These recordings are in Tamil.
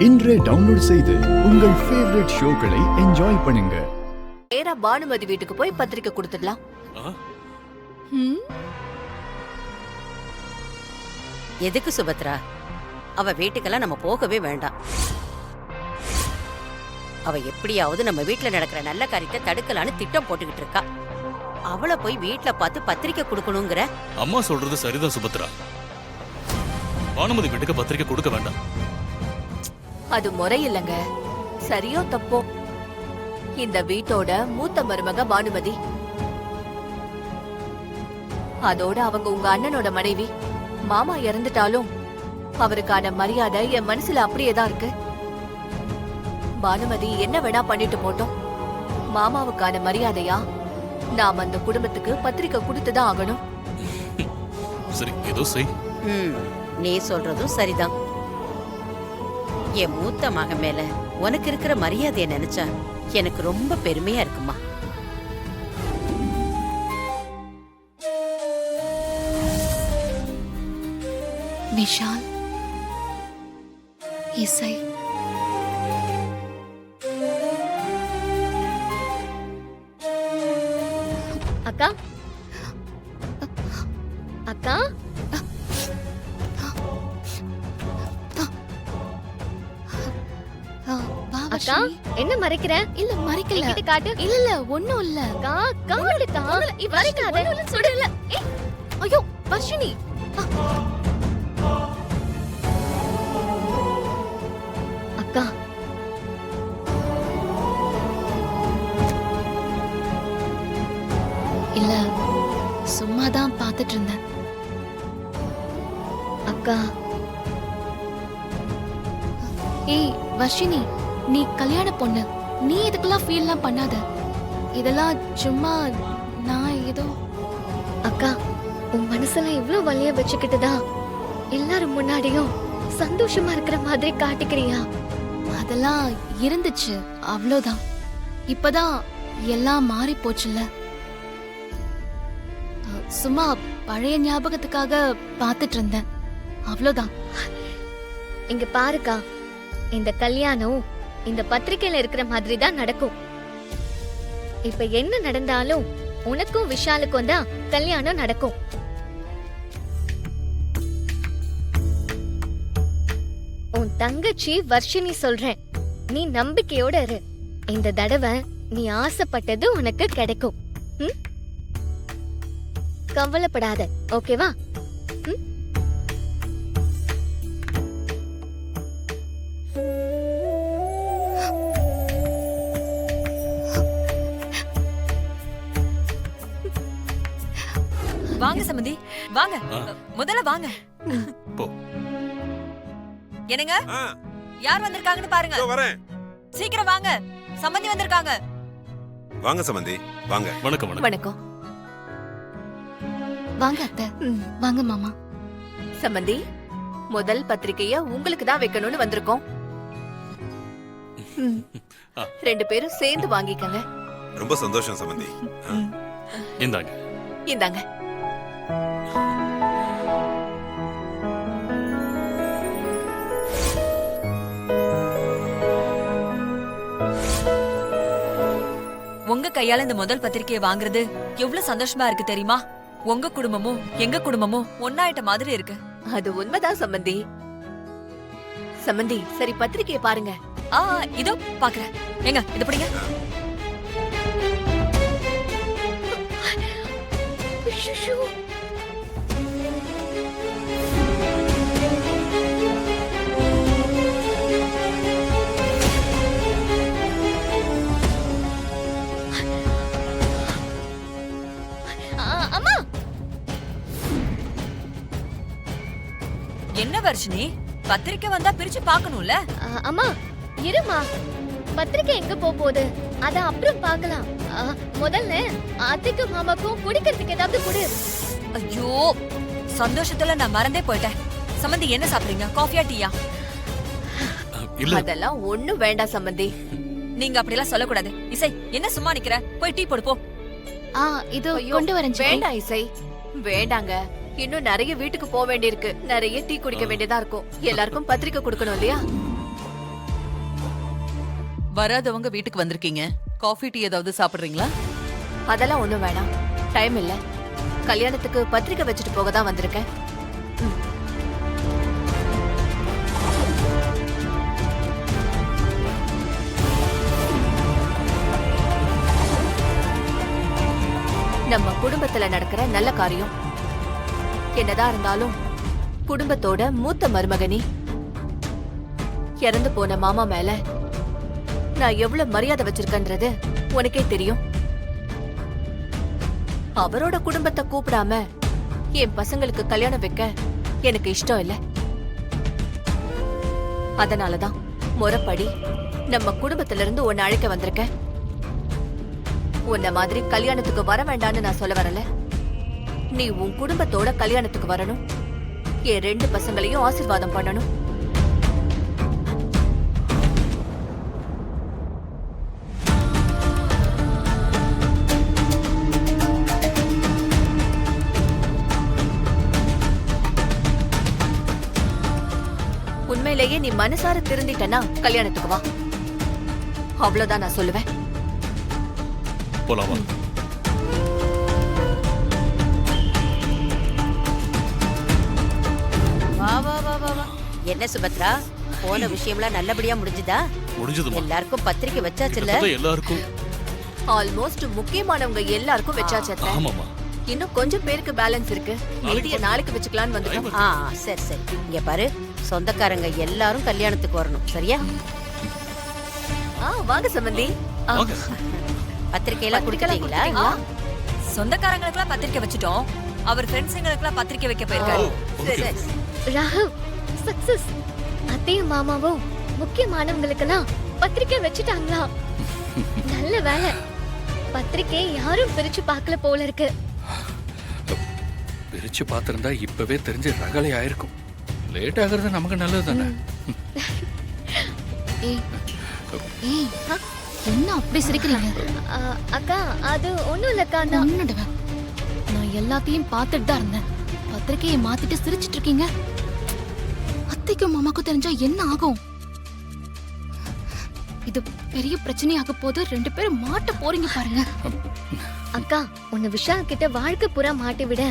இன்றே டவுன்லோட் செய்து உங்கள் ஃபேவரட் ஷோக்களை என்ஜாய் பண்ணுங்க. நேரா பானுமதி வீட்டுக்கு போய் பத்திரிக்கை கொடுத்துடலாம். எதுக்கு சுபத்ரா? அவ வீட்டுக்கெல்லாம் நம்ம போகவே வேண்டாம். அவ எப்படியாவது நம்ம வீட்டுல நடக்கிற நல்ல காரியத்தை தடுக்கலான்னு திட்டம் போட்டுக்கிட்டு இருக்கா. அவளை போய் வீட்டுல பார்த்து பத்திரிக்கை கொடுக்கணுங்கிற? அம்மா சொல்றது சரிதான் சுபத்ரா. பானுமதி வீட்டுக்கு பத்திரிக்கை கொடுக்க வேண்டாம். அது முறை இல்லங்க. சரியோ தப்போ, இந்த வீட்டோட மூத்த மருமக பானுமதி. அதோட அவங்க உங்க அண்ணனோட மனைவி. மாமா இறந்துட்டாலும் அவருக்கான மரியாதை என் மனசுல அப்படியேதான் இருக்கு. பானுமதி என்ன வேணா பண்ணிட்டு போட்டோம், மாமாவுக்கான மரியாதையா நாம அந்த குடும்பத்துக்கு பத்திரிக்கை கொடுத்துதான் ஆகணும். சரி, ஏதோ செய். நீ சொல்றதும் சரிதான். என் மூத்த மகன் மேல உனக்கு இருக்கிற மரியாதைய நினைச்சா எனக்கு ரொம்ப பெருமையா இருக்குமா. விஷால், இசை, அக்கா அக்கா அக்கா, என்ன மறைக்கிற? இல்ல மறைக்கல. கிட்ட காட்டு. இல்ல ஒண்ணும் இல்ல. அக்கா காட்டுக்கா. மறைக்காத. சுடல. ஐயோ வர்ஷினி. அக்கா இல்ல சும்மாதான் பாத்துட்டு இருந்தேன். அக்கா. ஏய் வர்ஷினி, நீ கல்யாண பொண்ணு, நீ இதுக்கெல்லாம் ஃபீல்லாம் பண்ணாத. இதெல்லாம் சும்மா நான் ஏதோ. அக்கா, உன் மனசுல இவ்ளோ வலிய வச்சுக்கிட்டுதான் எல்லாரும் முன்னாடியும் சந்தோஷமா இருக்கிற மாதிரி காட்டிக்கிறியா? அதெல்லாம் இருந்துச்சு, அவ்வளோதான். இப்பதான் எல்லாம் மாறி போச்சுல்ல. சும்மா பழைய ஞாபகத்துக்காக பாத்துட்டு இருந்தேன், அவ்வளோதான். இங்க பாருக்கா, இந்த கல்யாணம் இந்த பத்திரிக்கையில இருக்கிற மாதிரி தான் நடக்கும். இப்ப என்ன நடந்தாலும் உனக்கும் விஷாலுக்கும் தான் கல்யாணம் நடக்கும். உன் தங்கச்சி வர்ஷினி சொல்றேன், நீ நம்பிக்கையோட இரு. இந்த தடவை நீ ஆசைப்பட்டது உனக்கு கிடைக்கும். கவலைப்படாத, ஓகேவா? வாங்க சம்பந்தி, வாங்க. முதல்ல வாங்க. போ. என்னங்க, யார் வந்திருக்காங்கன்னு பாருங்க. வரேன். சீக்கிரம் வாங்க, சம்பந்தி வந்திருக்காங்க. வாங்க சம்பந்தி, வாங்க. வணக்கம். வணக்கம். வாங்க அத்தை. வாங்க மாமா. சம்பந்தி, முதல் பத்திரிக்கைய உங்களுக்கு தான் வைக்கணும்னு வந்திருக்கோம். ரெண்டு பேரும் சேர்ந்து வாங்கிக்கங்க. ரொம்ப சந்தோஷம் சம்பந்தி. இந்தாங்க. இந்தாங்க. உங்க கையால இந்த முதல் பத்திரிக்கையை வாங்குறது எவ்வளவு சந்தோஷமா இருக்கு தெரியுமா? உங்க குடும்பமும் எங்க குடும்பமும் ஒன்னாயிட்ட மாதிரி இருக்கு. அது உண்மைதான் சம்பந்தி. சம்பந்தி, சரி பத்திரிக்கையை பாருங்க. இதோ பாக்குறேன். எங்க இது பிடிங்க. அம்மா, என்ன வர்ஷினி, பத்திரிக்கை வந்தா பிரிச்சு பாக்கணும்ல? அம்மா இருமா, பத்திரிக்கை எங்க போகுது அத அப்புறம் பார்க்கலாம். முதல்ல அத்தைக்கு மாமாக்கும் குடிக்கிறதுக்கு ஏதாவது குடு. ஐயோ, சந்தோஷத்துல நான் மறந்தே போயிட்டேன். சம்பந்தி, என்ன சாப்பிடுறீங்க? காஃபியா டீயா? அதெல்லாம் ஒண்ணும் வேண்டாம் சம்பந்தி. நீங்க அப்படியெல்லாம் சொல்லக்கூடாது. இசை, என்ன சும்மா நிக்கிற? போய் டீ போடு போ. இதோ கொண்டு வரேன். வேண்டாம் இசை, வேண்டாங்க. இன்னும் நிறைய வீட்டுக்கு போக வேண்டியிருக்கு, நிறைய டீ குடிக்க வேண்டியதா இருக்கும். எல்லாருக்கும் பத்திரிக்கை கொடுக்கணும் இல்லையா? வராதவங்க வீட்டுக்கு வந்திருக்கீங்க. காஃபி டீ ஏதாவது சாப்பிடுறீங்களா? அதெல்லாம் ஒண்ணும் வேணாம். டைம் இல்ல. கல்யாணத்துக்கு பத்திரிக்கை வச்சுட்டு போக தான் வந்திருக்கேன். நம்ம குடும்பத்துல நடக்கிற நல்ல காரியம். என்னதான் இருந்தாலும் குடும்பத்தோட மூத்த மருமகனி. இறந்து போன மாமா மேல நான் எவ்வளவு மரியாதை வச்சிருக்கேன்றது உனக்கே தெரியும். அவரோட குடும்பத்தை கூப்பிடாம என் பசங்களுக்கு கல்யாணம் வைக்க எனக்கு இஷ்டம் இல்ல. அதனாலதான் முறைப்படி நம்ம குடும்பத்துல இருந்து உன்னை அழைக்க வந்திருக்கேன். உன்ன மாதிரி கல்யாணத்துக்கு வர வேண்டான்னு நான் சொல்ல வரல. நீ உன் குடும்பத்தோட கல்யாணத்துக்கு வரணும். என் 2 பசங்களையும் ஆசீர்வாதம் பண்ணணும். உண்மையிலேயே நீ மனசார திருந்திட்டனா கல்யாணத்துக்கு வா. அவ்வளவுதான் நான் சொல்லுவேன். போலாமா? வா வா வா வா வா. என்ன சுபத்ரா, போன விஷயம்லாம் நல்லபடியா முடிஞ்சுதா? முடிஞ்சதுமா? எல்லாருக்கும் பத்திரிக்கை வச்சாச்சுல்ல? கிட்டத்தட்ட எல்லாருக்கும். ஆல்மோஸ்ட் முக்கியமானவங்க எல்லாருக்கும் வச்சாச்சு. ஆமாமா. இன்னும் கொஞ்சம் பேருக்கு பேலன்ஸ் இருக்கு. மீதிய நாளைக்கு வச்சுக்கலாம்னு வந்துட்டோம். சரி சரி. இங்க பாரு, சொந்தக்காரங்க எல்லாரும் கல்யாணத்துக்கு வரணும், சரியா? வாங்க சம்பந்தி. வாங்க. பத்திரிக்கையெல்லாம் கொடுத்துட்டீங்களா? சொந்தக்காரங்களுக்குலாம் பத்திரிக்கை வச்சுட்டோம். அவர் ஃப்ரெண்ட்ஸுங்களுக்குலாம் பத்திரிக்கை வைக்க போயிருக்காரு. ஓகே. ராகவ், சக்சஸ். அத்தையும் மாமாவும் முக்கியமானவங்களுக்கெல்லாம் பத்திரிக்கை வச்சுட்டாங்களா? நல்ல வேலை. பத்திரிக்கை யாரும் பிரிச்சு பார்க்கல போல இருக்கு. பிரிச்சு பார்த்திருந்தா இப்பவே தெரிஞ்சு ரகலை ஆயிருக்கும். லேட் ஆகுறது நமக்கு நல்லது தானே. ஏய் ஏய், என்ன அப்படி சிரிக்கிறீங்க? அக்கா, அது ஒண்ணும் இல்லக்கா. ஒண்ணுடுவேன். நான் எல்லாத்தையும் பார்த்துட்டு தான் இருந்தேன். பத்திரிக்கையை மாத்திட்டு சிரிச்சிட்டு இருக்கீங்க. அத்தைக்கும் மாமாக்கும் தெரிஞ்சா என்ன ஆகும்? இது பெரிய பிரச்சனையாக போது. 2 பேரும் மாட்ட போறீங்க பாருங்க. அக்கா, உன்னை விஷால் கிட்ட வாழ்க்கை பூரா மாட்டி விட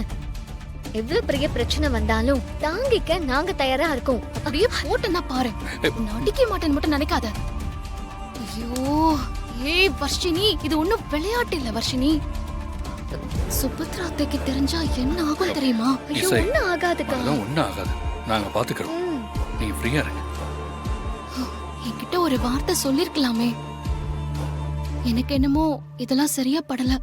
எவ்வளவு பெரிய பிரச்சனை வந்தாலும் தாங்கிக்க நாங்க தயாரா இருக்கோம். அப்படியே போட்டுன்னா பாரு. நடிக்க மாட்டேன்னு மட்டும் நினைக்காத. ஐயோ, ஏய் வர்ஷினி, இது ஒண்ணும் விளையாட்டு இல்ல வர்ஷினி. சுபத்ரா அத்தைக்கு தெரிஞ்சா என்ன ஆகும் தெரியுமா? ஐயோ, இசை, ஒண்ணும் ஆகாதுக்கா. அதெல்லாம் ஒண்ணும் ஆகாது. நாங்க பாத்துக்கிறோம். நீங்க ஃப்ரீயா இருங்க. என்கிட்ட ஒரு வார்த்தை சொல்லிருக்கலாமே. எனக்கு என்னமோ இதெல்லாம் சரியா படல.